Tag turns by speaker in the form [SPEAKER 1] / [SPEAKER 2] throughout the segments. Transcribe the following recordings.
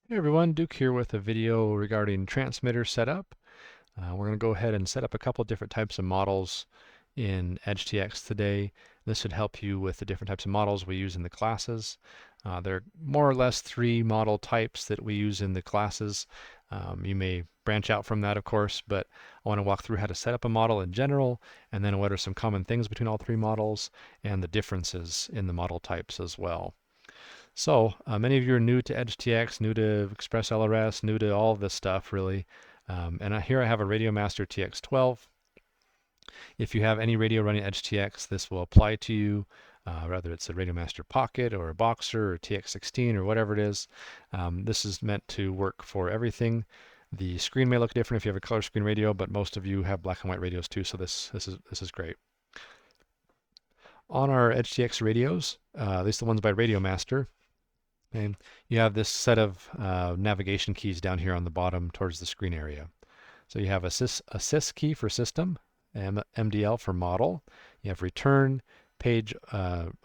[SPEAKER 1] Hey everyone, Duke here with a video regarding transmitter setup. We're going to go ahead and set up a couple different types of models in EdgeTX today. This should help you with the different types of models we use in the classes. There are more or less 3 model types that we use in the classes. You may branch out from that, of course, but I want to walk through how to set up a model in general, and then what are some common things between all 3 models, and the differences in the model types as well. So many of you are new to EdgeTX, new to ExpressLRS, new to all of this stuff really. Here I have a RadioMaster TX12. If you have any radio running EdgeTX, this will apply to you, whether it's a RadioMaster Pocket or a Boxer or TX16 or whatever it is. This is meant to work for everything. The screen may look different if you have a color screen radio, but most of you have black and white radios too, so this is great. On our EdgeTX radios, at least the ones by RadioMaster, okay, you have this set of navigation keys down here on the bottom towards the screen area. So you have a sys key for system, MDL for model. You have return, page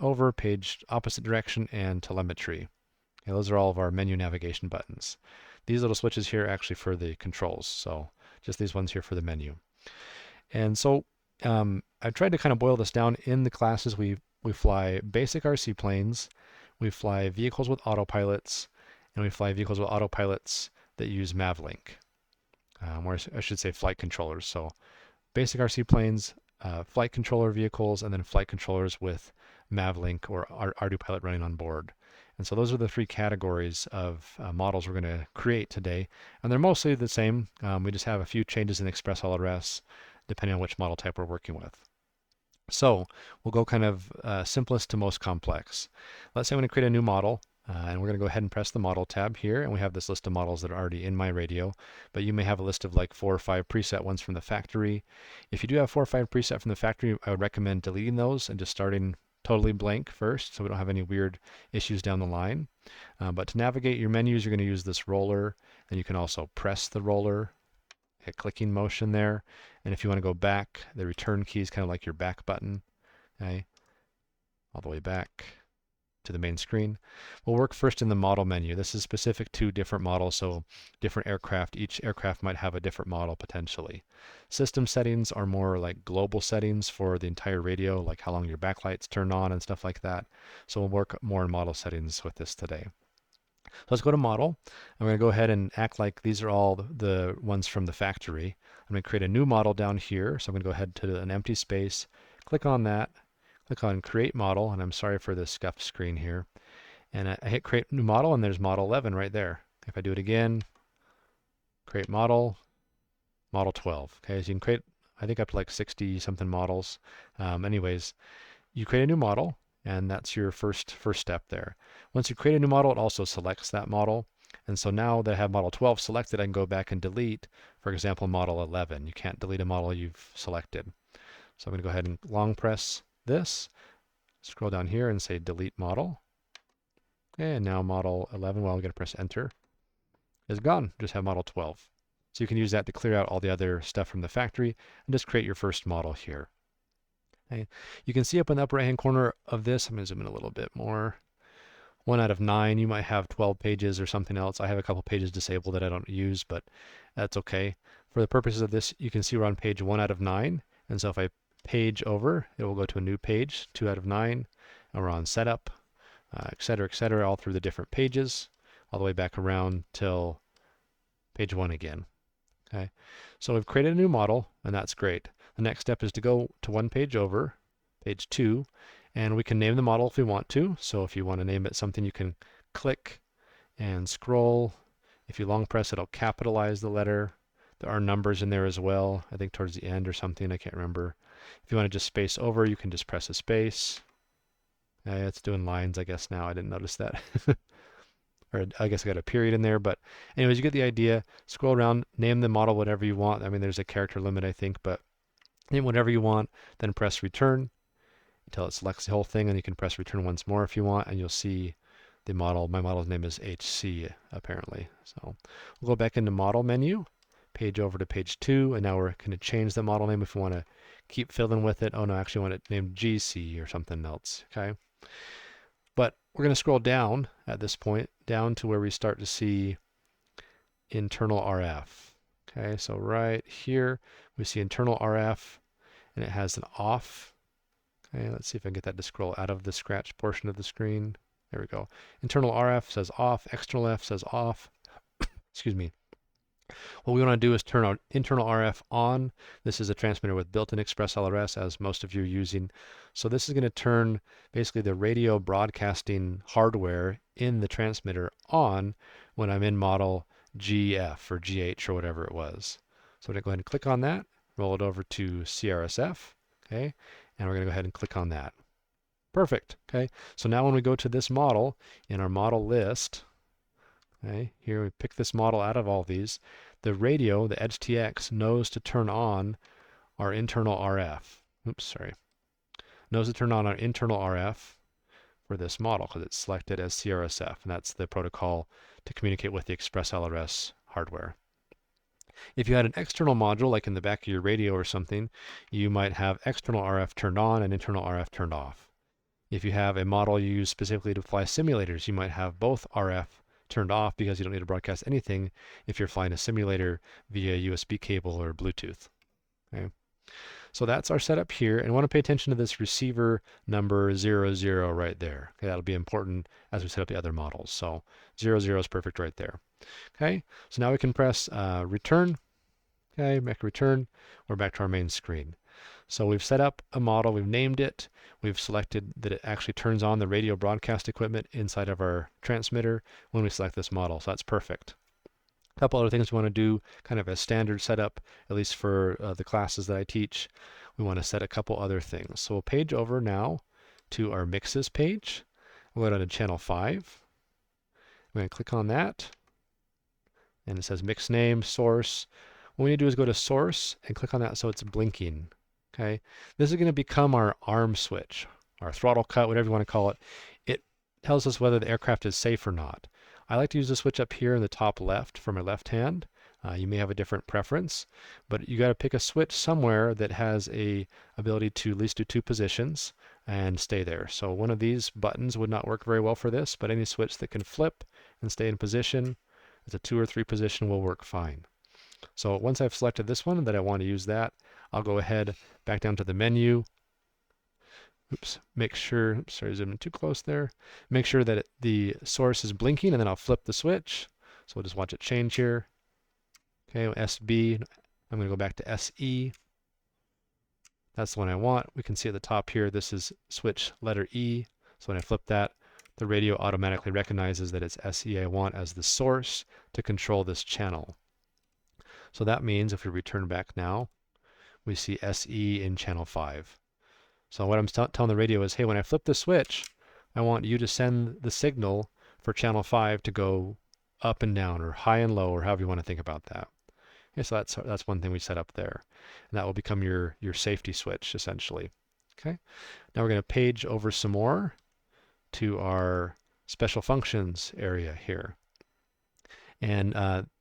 [SPEAKER 1] over, page opposite direction, and telemetry. Okay, those are all of our menu navigation buttons. These little switches here are actually for the controls, so just these ones here for the menu. And so I've tried to kind of boil this down in the classes. We fly basic RC planes, we fly vehicles with autopilots, and we fly vehicles with autopilots that use Mavlink, or I should say flight controllers. So basic RC planes, flight controller vehicles, and then flight controllers with Mavlink or ArduPilot running on board. And so those are the 3 categories of models we're going to create today. And they're mostly the same. We just have a few changes in ExpressLRS depending on which model type we're working with. So we'll go kind of simplest to most complex. Let's say I'm going to create a new model, and we're going to go ahead and press the model tab here, and we have this list of models that are already in my radio, but you may have a list of like 4 or 5 preset ones from the factory. If you do have 4 or 5 preset from the factory, I would recommend deleting those and just starting totally blank first, so we don't have any weird issues down the line. But to navigate your menus, you're going to use this roller, and you can also press the roller, hit clicking motion there. And if you want to go back, the return key is kind of like your back button, okay? All the way back to the main screen. We'll work first in the model menu. This is specific to different models, so different aircraft. Each aircraft might have a different model potentially. System settings are more like global settings for the entire radio, like how long your backlights turn on and stuff like that. So we'll work more in model settings with this today. So let's go to model. I'm going to go ahead and act like these are all the ones from the factory. I'm going to create a new model down here. So I'm going to go ahead to an empty space, click on that, click on create model, and I'm sorry for the scuffed screen here. And I hit create new model, and there's model 11 right there. If I do it again, create model, model 12. Okay, so you can create, I think, up to like 60 something models. Anyways, you create a new model, and that's your first step there. Once you create a new model, it also selects that model. And so now that I have model 12 selected, I can go back and delete, for example, model 11. You can't delete a model you've selected. So I'm going to go ahead and long press this, scroll down here and say delete model. And now model 11, well, I'm going to press enter, is gone. Just have model 12. So you can use that to clear out all the other stuff from the factory and just create your first model here. Okay. You can see up in the upper right hand corner of this, I'm going to zoom in a little bit more. 1 out of 9, you might have 12 pages or something else. I have a couple pages disabled that I don't use, but that's okay. For the purposes of this, you can see we're on page 1 out of 9. And so if I page over, it will go to a new page, 2 out of 9. And we're on setup, et cetera, all through the different pages, all the way back around till page 1 again. Okay, so we've created a new model, and that's great. The next step is to go to 1 page over, page 2, and we can name the model if we want to. So if you want to name it something, you can click and scroll. If you long press, it'll capitalize the letter. There are numbers in there as well, I think towards the end or something, I can't remember. If you want to just space over, you can just press a space. It's doing lines, I guess, now. I didn't notice that. Or I guess I got a period in there, but anyways, you get the idea. Scroll around, name the model whatever you want. I mean, there's a character limit, I think, but name whatever you want, then press return until it selects the whole thing, and you can press return once more if you want, and you'll see the model. My model's name is HC, apparently. So we'll go back into model menu, page over to page 2, and now we're going to change the model name if we want to keep filling with it. Oh no, actually I want it named GC or something else, okay? But we're going to scroll down at this point, down to where we start to see internal RF. Okay, so right here we see internal RF, and it has an off. Okay, let's see if I can get that to scroll out of the scratch portion of the screen. There we go. Internal RF says off, external F says off. Excuse me. What we want to do is turn our internal RF on. This is a transmitter with built-in ExpressLRS, as most of you are using. So this is going to turn basically the radio broadcasting hardware in the transmitter on when I'm in model GF or GH or whatever it was. So I'm going to go ahead and click on that, roll it over to CRSF, okay, and we're going to go ahead and click on that. Perfect, okay. So now when we go to this model in our model list, okay, here we pick this model out of all these. The radio, the EdgeTX, knows to turn on our internal RF. Oops, sorry. Knows to turn on our internal RF for this model because it's selected as CRSF, and that's the protocol to communicate with the ExpressLRS hardware. If you had an external module, like in the back of your radio or something, you might have external RF turned on and internal RF turned off. If you have a model you use specifically to fly simulators, you might have both RF turned off because you don't need to broadcast anything if you're flying a simulator via USB cable or Bluetooth. Okay. So that's our setup here, and I want to pay attention to this receiver number 00 right there. Okay, that'll be important as we set up the other models. So 00 is perfect right there. Okay, so now we can press return. Okay, make a return. We're back to our main screen. So we've set up a model, we've named it, we've selected that it actually turns on the radio broadcast equipment inside of our transmitter when we select this model, so that's perfect. A couple other things we want to do, kind of a standard setup, at least for the classes that I teach. We want to set a couple other things. So we'll page over now to our mixes page. We'll go down to channel 5. I'm going to click on that, and it says mix name, source. What we need to do is go to source and click on that so it's blinking. Okay, this is going to become our arm switch, our throttle cut, whatever you want to call it. It tells us whether the aircraft is safe or not. I like to use the switch up here in the top left for my left hand. You may have a different preference, but you got to pick a switch somewhere that has a ability to at least do 2 positions and stay there. So one of these buttons would not work very well for this, but any switch that can flip and stay in position, as a 2 or 3 position, will work fine. So once I've selected this one that I want to use that, I'll go ahead back down to the menu. Oops, make sure, oops, sorry, zoom in too close there. Make sure that the source is blinking, and then I'll flip the switch. So we'll just watch it change here. Okay, SB, I'm going to go back to SE. That's the one I want. We can see at the top here, this is switch letter E. So when I flip that, the radio automatically recognizes that it's SE I want as the source to control this channel. So that means if we return back now, we see SE in channel 5. So what I'm telling the radio is, hey, when I flip the switch, I want you to send the signal for channel 5 to go up and down, or high and low, or however you want to think about that. Okay, so that's one thing we set up there. And that will become your safety switch, essentially. Okay. Now we're going to page over some more to our special functions area here. And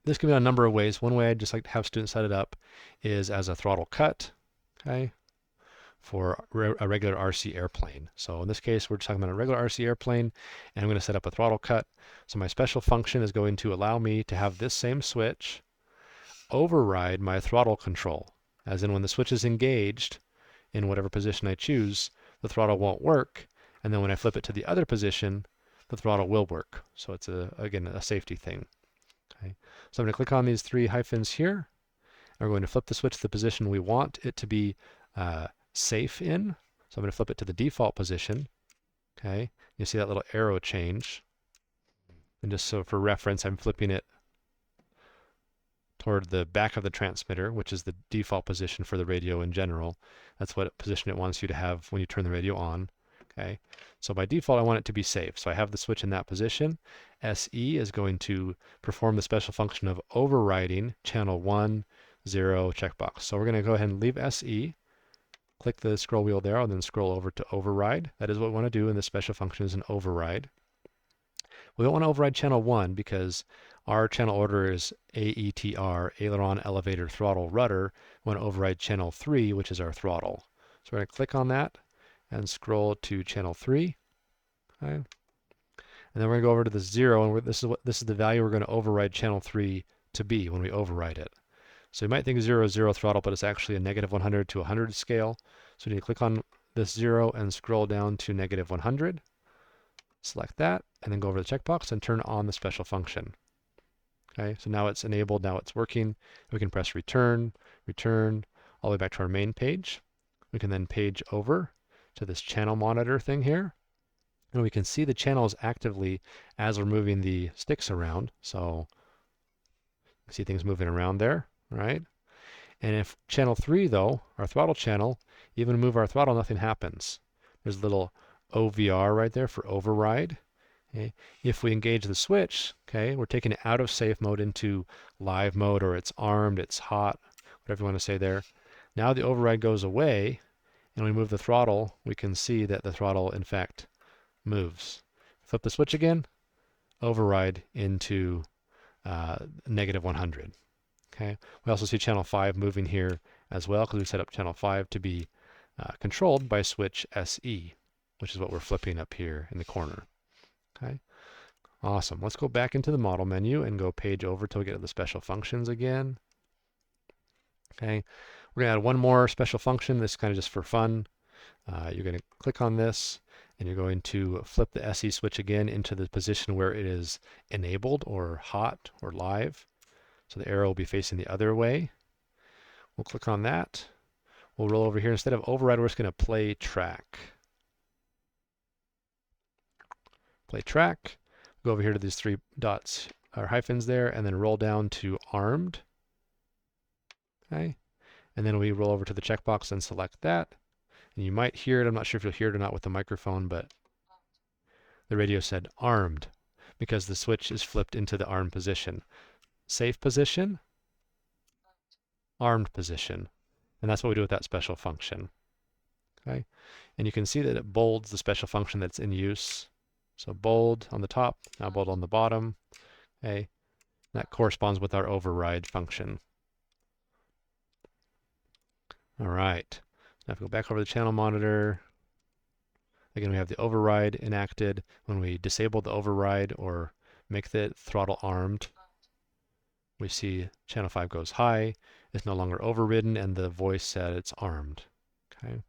[SPEAKER 1] this can be a number of ways. One way I'd just like to have students set it up is as a throttle cut, okay, for a regular RC airplane. So in this case, we're just talking about a regular RC airplane, and I'm going to set up a throttle cut. So my special function is going to allow me to have this same switch override my throttle control. As in, when the switch is engaged in whatever position I choose, the throttle won't work. And then when I flip it to the other position, the throttle will work. So it's, again, a safety thing. Okay. So I'm going to click on these 3 hyphens here. And we're going to flip the switch to the position we want it to be safe in. So I'm going to flip it to the default position. Okay. You see that little arrow change. And just so for reference, I'm flipping it toward the back of the transmitter, which is the default position for the radio in general. That's what position it wants you to have when you turn the radio on. Okay, so by default I want it to be safe. So I have the switch in that position. SE is going to perform the special function of overriding channel 1, 0 checkbox. So we're going to go ahead and leave SE, click the scroll wheel there, and then scroll over to override. That is what we want to do, and this special function is an override. We don't want to override channel 1 because our channel order is AETR, aileron, elevator, throttle, rudder. We want to override channel 3, which is our throttle. So we're going to click on that and scroll to channel 3. Okay. And then we're going to go over to the 0, and this is the value we're going to override channel 3 to be when we override it. So you might think 0 is 0 throttle, but it's actually a negative 100 to 100 scale. So you need to click on this 0 and scroll down to negative 100. Select that, and then go over to the checkbox and turn on the special function. Okay, so now it's enabled, now it's working. We can press return, return, all the way back to our main page. We can then page over to this channel monitor thing here. And we can see the channels actively as we're moving the sticks around. So you can see things moving around there, right? And if channel 3, though, our throttle channel, even move our throttle, nothing happens. There's a little OVR right there for override. Okay. If we engage the switch, okay, we're taking it out of safe mode into live mode, or it's armed, it's hot, whatever you want to say there. Now the override goes away, and we move the throttle, we can see that the throttle, in fact, moves. Flip the switch again, override into negative 100. Okay. We also see channel 5 moving here as well, because we set up channel 5 to be controlled by switch SE, which is what we're flipping up here in the corner. Okay. Awesome. Let's go back into the model menu and go page over till we get to the special functions again. Okay. We're going to add one more special function. This is kind of just for fun. You're going to click on this, and you're going to flip the SE switch again into the position where it is enabled or hot or live. So the arrow will be facing the other way. We'll click on that. We'll roll over here. Instead of override, we're just going to play track. Play track. Go over here to these 3 dots or hyphens there, and then roll down to armed. Okay. And then we roll over to the checkbox and select that. And you might hear it. I'm not sure if you'll hear it or not with the microphone, but the radio said armed because the switch is flipped into the armed position. Safe position, armed position. And that's what we do with that special function. Okay. And you can see that it bolds the special function that's in use. So bold on the top, now bold on the bottom. Okay. That corresponds with our override function. All right. Now if we go back over the channel monitor, again, we have the override enacted. When we disable the override or make the throttle armed, we see channel 5 goes high, it's no longer overridden, and the voice said it's armed. Okay.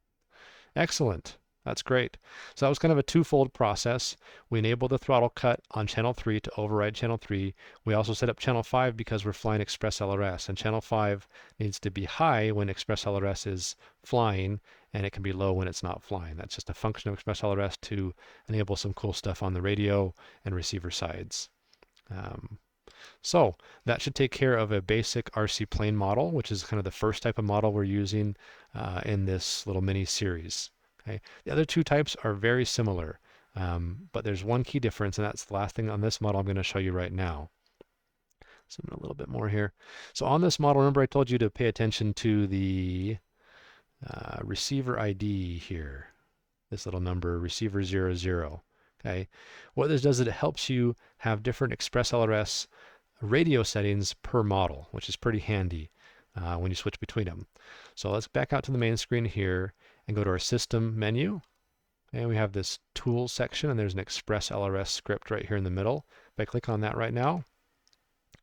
[SPEAKER 1] Excellent. That's great. So that was kind of a twofold process. We enabled the throttle cut on channel 3 to override channel 3. We also set up channel 5 because we're flying ExpressLRS, and channel 5 needs to be high when ExpressLRS is flying, and it can be low when it's not flying. That's just a function of ExpressLRS to enable some cool stuff on the radio and receiver sides. So that should take care of a basic RC plane model, which is kind of the first type of model we're using in this little mini series. Okay. The other 2 types are very similar, but there's one key difference, and that's the last thing on this model I'm going to show you right now. Zoom in a little bit more here. So on this model, remember I told you to pay attention to the receiver ID here, this little number, receiver 00. Okay. What this does is it helps you have different ExpressLRS radio settings per model, which is pretty handy when you switch between them. So let's back out to the main screen here and go to our system menu. And we have this tools section, and there's an ExpressLRS script right here in the middle. If I click on that right now,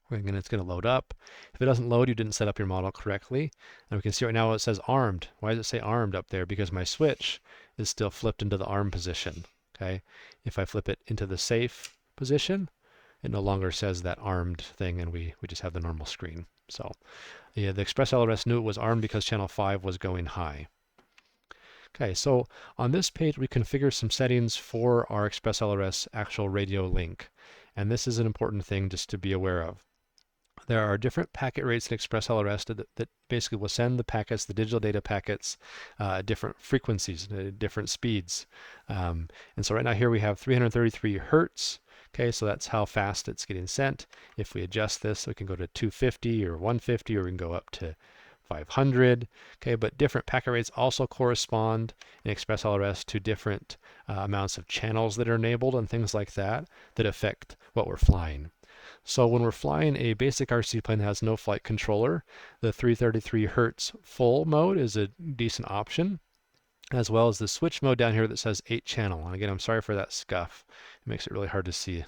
[SPEAKER 1] it's going to load up. If it doesn't load, you didn't set up your model correctly. And we can see right now it says armed. Why does it say armed up there? Because my switch is still flipped into the armed position. Okay. If I flip it into the safe position, it no longer says that armed thing, and we just have the normal screen. So yeah, the ExpressLRS knew it was armed because channel 5 was going high. Okay, so on this page we configure some settings for our ExpressLRS actual radio link, and this is an important thing just to be aware of. There are different packet rates in ExpressLRS that basically will send the packets, the digital data packets, different frequencies, different speeds. And so right now here we have 333 hertz. Okay, so that's how fast it's getting sent. If we adjust this, we can go to 250 or 150, or we can go up to 500. Okay, but different packet rates also correspond in ExpressLRS to different amounts of channels that are enabled and things like that that affect what we're flying. So when we're flying a basic RC plane that has no flight controller, the 333 hertz full mode is a decent option, as well as the switch mode down here that says 8 channel. And again, I'm sorry for that scuff. It makes it really hard to see.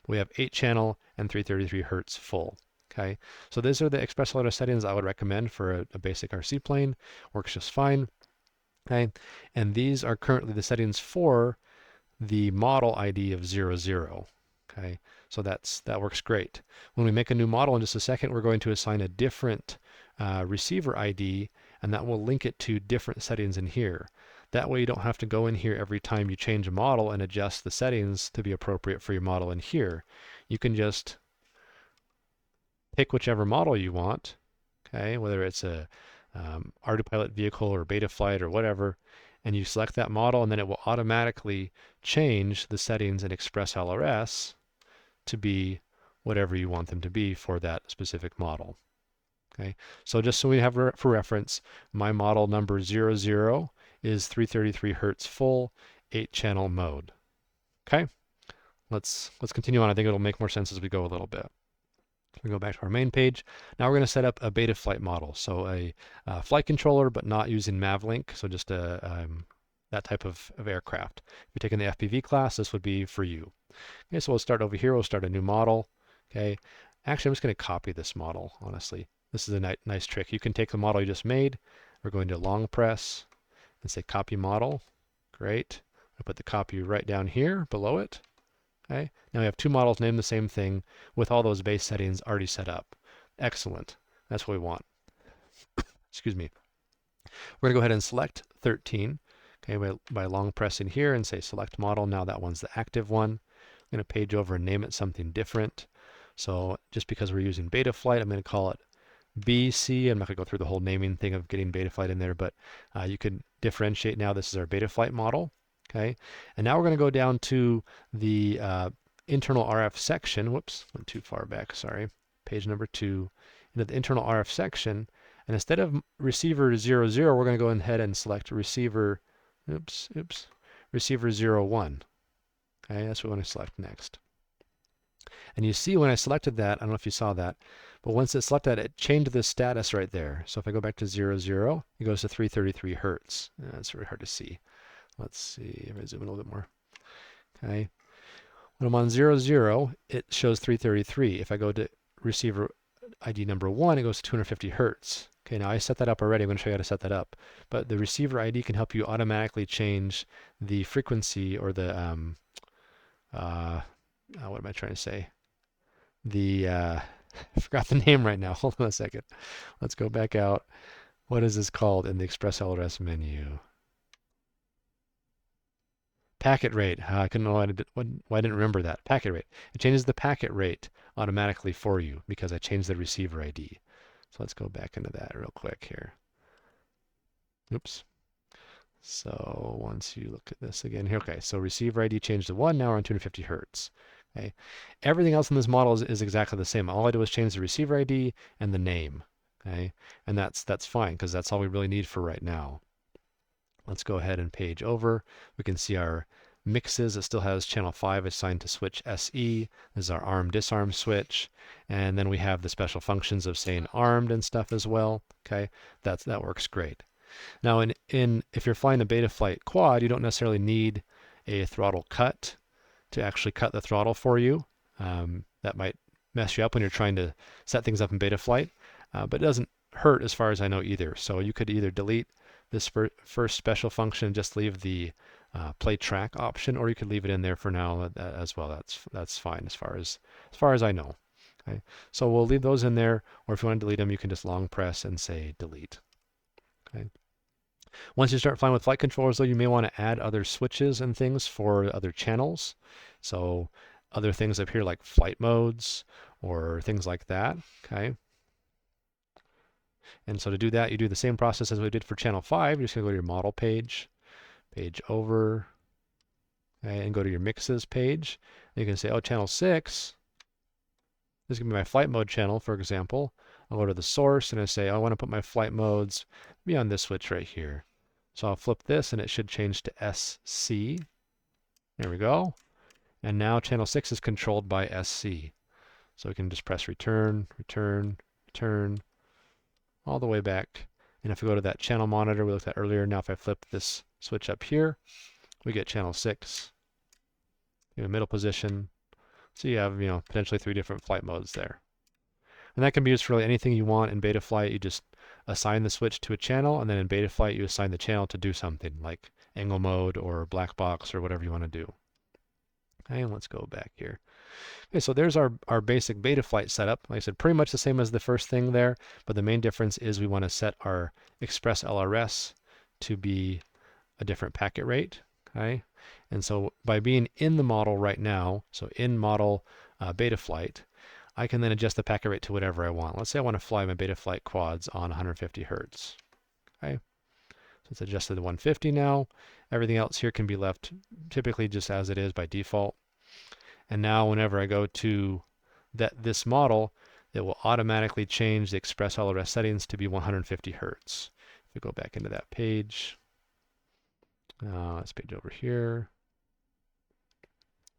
[SPEAKER 1] We have 8 channel and 333 hertz full. Okay, so these are the ExpressLRS settings I would recommend for a basic RC plane. Works just fine. Okay, and these are currently the settings for the model ID of 00. Okay, so that works great. When we make a new model in just a second, we're going to assign a different receiver ID, and that will link it to different settings in here. That way you don't have to go in here every time you change a model and adjust the settings to be appropriate for your model in here. You can just pick whichever model you want, okay, whether it's a Autopilot vehicle or Betaflight or whatever, and you select that model, and then it will automatically change the settings in ExpressLRS to be whatever you want them to be for that specific model. Okay, so just so we have for reference, my model number 00 is 333 Hertz full, 8-channel mode. Okay, let's continue on. I think it'll make more sense as we go a little bit. We go back to our main page. Now we're going to set up a Betaflight model, so a flight controller, but not using Mavlink, so just that type of aircraft. If you're taking the FPV class, this would be for you. Okay, so we'll start over here. We'll start a new model. Okay, actually, I'm just going to copy this model, honestly. This is a nice trick. You can take the model you just made. We're going to long press and say copy model. Great. I'll put the copy right down here below it. Okay. Now we have two models named the same thing with all those base settings already set up. Excellent. That's what we want. Excuse me. We're going to go ahead and select 13. Okay, by long pressing here and say select model. Now that one's the active one. I'm going to page over and name it something different. So just because we're using Betaflight, I'm going to call it BC. I'm not going to go through the whole naming thing of getting Betaflight in there, but you can differentiate now. This is our Betaflight model. Okay, and now we're going to go down to the internal RF section. Whoops, went too far back, sorry. Page number 2, into the internal RF section. And instead of receiver 00, we're going to go ahead and select receiver, receiver 01. Okay, that's what we want to select next. And you see when I selected that, I don't know if you saw that, but once it selected that, it changed the status right there. So if I go back to 00, it goes to 333 Hertz. That's really hard to see. Let's see if I zoom in a little bit more. Okay. When I'm on 00, it shows 333. If I go to receiver ID number 1, it goes to 250 Hertz. Okay, now I set that up already. I'm going to show you how to set that up. But the receiver ID can help you automatically change the frequency or the, what am I trying to say? The, I forgot the name right now. Hold on a second. Let's go back out. What is this called in the ExpressLRS menu? Packet rate. I couldn't know why I didn't remember that. Packet rate. It changes the packet rate automatically for you because I changed the receiver ID. So let's go back into that real quick here. Oops. So once you look at this again here, okay, so receiver ID changed to 1, now we're on 250 Hertz. Okay. Everything else in this model is exactly the same. All I did was change the receiver ID and the name. Okay, and that's fine because that's all we really need for right now. Let's go ahead and page over. We can see our mixes. It still has channel 5 assigned to switch SE. This is our arm disarm switch. And then we have the special functions of saying armed and stuff as well. Okay, that works great. Now if you're flying a Betaflight quad, you don't necessarily need a throttle cut to actually cut the throttle for you. That might mess you up when you're trying to set things up in Betaflight, but it doesn't hurt as far as I know either. So you could either delete this first special function and just leave the play track option, or you could leave it in there for now as well. That's fine as far as I know. Okay, so we'll leave those in there, or if you want to delete them, you can just long press and say delete. Okay. Once you start flying with flight controllers, though, you may want to add other switches and things for other channels. So other things up here like flight modes or things like that. Okay. And so to do that, you do the same process as we did for channel 5. You're just going to go to your model page, page over, okay, and go to your mixes page. And you can say, oh, channel 6, this is going to be my flight mode channel, for example. I'll go to the source and I say, I want to put my flight modes beyond this switch right here. So I'll flip this and it should change to SC. There we go. And now channel 6 is controlled by SC. So we can just press return, return, return, all the way back. And if we go to that channel monitor we looked at earlier, now if I flip this switch up here, we get channel 6 in the middle position. So you have, potentially 3 different flight modes there. And that can be used for really anything you want. In Betaflight, you just assign the switch to a channel, and then in Betaflight, you assign the channel to do something like angle mode or black box or whatever you want to do. Okay, and let's go back here. Okay, so there's our basic Betaflight setup. Like I said, pretty much the same as the first thing there, but the main difference is we want to set our ExpressLRS to be a different packet rate. Okay, and so by being in the model right now, so in model Betaflight, I can then adjust the packet rate to whatever I want. Let's say I want to fly my Betaflight quads on 150 hertz. Okay, so it's adjusted to 150 now. Everything else here can be left typically just as it is by default. And now whenever I go to this model, it will automatically change the ExpressLRS settings to be 150 hertz. If we go back into that page, this page over here,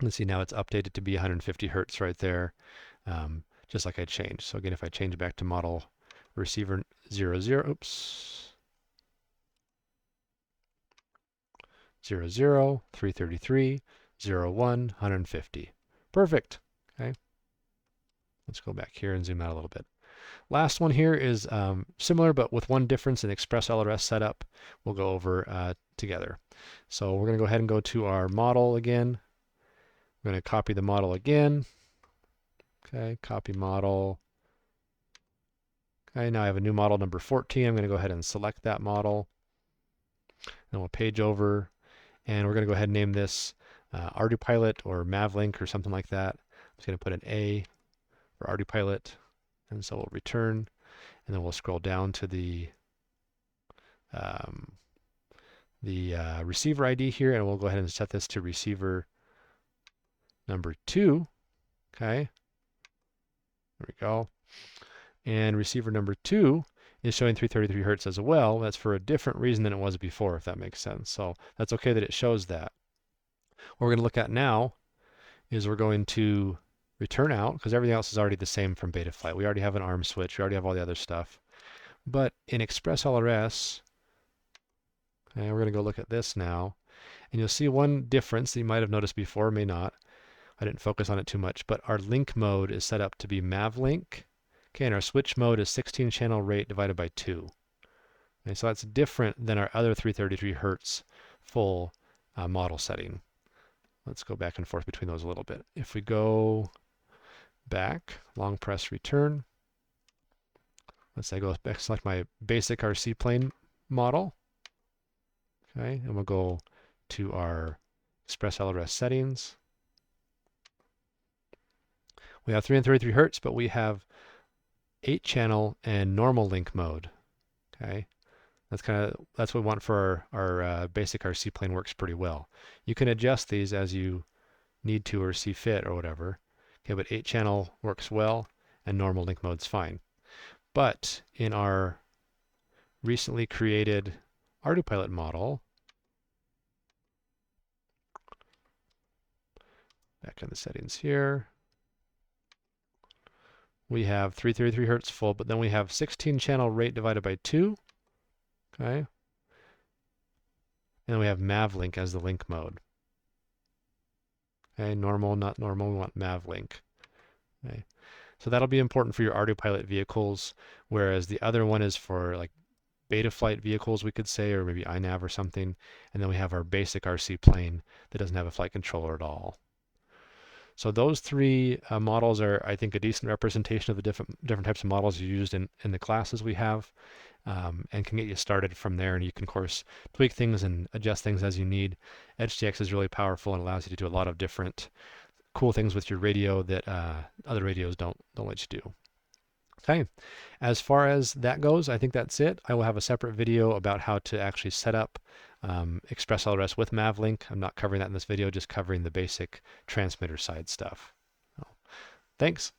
[SPEAKER 1] let's see, now it's updated to be 150 hertz right there, just like I changed. So again, if I change back to model receiver 00, 00, 333, 01, 150. Perfect. Okay. Let's go back here and zoom out a little bit. Last one here is similar, but with one difference in ExpressLRS setup. We'll go over together. So we're going to go ahead and go to our model again. We're going to copy the model again. Okay, copy model. Okay, now I have a new model number 14. I'm going to go ahead and select that model. Then we'll page over, and we're going to go ahead and name this ArduPilot or Mavlink or something like that. I'm just going to put an A for ArduPilot, and so we'll return, and then we'll scroll down to the receiver ID here, and we'll go ahead and set this to receiver number 2. Okay, there we go. And receiver number 2 is showing 333 hertz as well. That's for a different reason than it was before, if that makes sense. So that's okay that it shows that. What we're going to look at now is we're going to return out, because everything else is already the same from Betaflight. We already have an ARM switch. We already have all the other stuff. But in ExpressLRS, okay, we're going to go look at this now. And you'll see one difference that you might have noticed before, may not. I didn't focus on it too much, but our link mode is set up to be Mavlink. Okay, and our switch mode is 16 channel rate divided by 2. Okay, so that's different than our other 333 hertz full model setting. Let's go back and forth between those a little bit. If we go back, long press return. Let's say I go back, select my basic RC plane model. Okay, and we'll go to our ExpressLRS settings. We have 333 hertz, but we have 8 channel and normal link mode. Okay, that's what we want for our basic RC plane. Works pretty well. You can adjust these as you need to or see fit or whatever. Okay, but 8 channel works well and normal link mode's fine. But in our recently created ArduPilot model, back in the settings here, we have 333 hertz full, but then we have 16 channel rate divided by 2. Okay. And then we have Mavlink as the link mode. Okay, normal, not normal, we want Mavlink. Okay. So that'll be important for your ArduPilot vehicles, whereas the other one is for like Betaflight vehicles, we could say, or maybe iNav or something. And then we have our basic RC plane that doesn't have a flight controller at all. So those 3 models are, I think, a decent representation of the different types of models you used in the classes we have, and can get you started from there. And you can, of course, tweak things and adjust things as you need. EdgeTX is really powerful and allows you to do a lot of different cool things with your radio that other radios don't let you do. Okay, as far as that goes, I think that's it. I will have a separate video about how to actually set up ExpressLRS with Mavlink. I'm not covering that in this video, just covering the basic transmitter side stuff. So, thanks.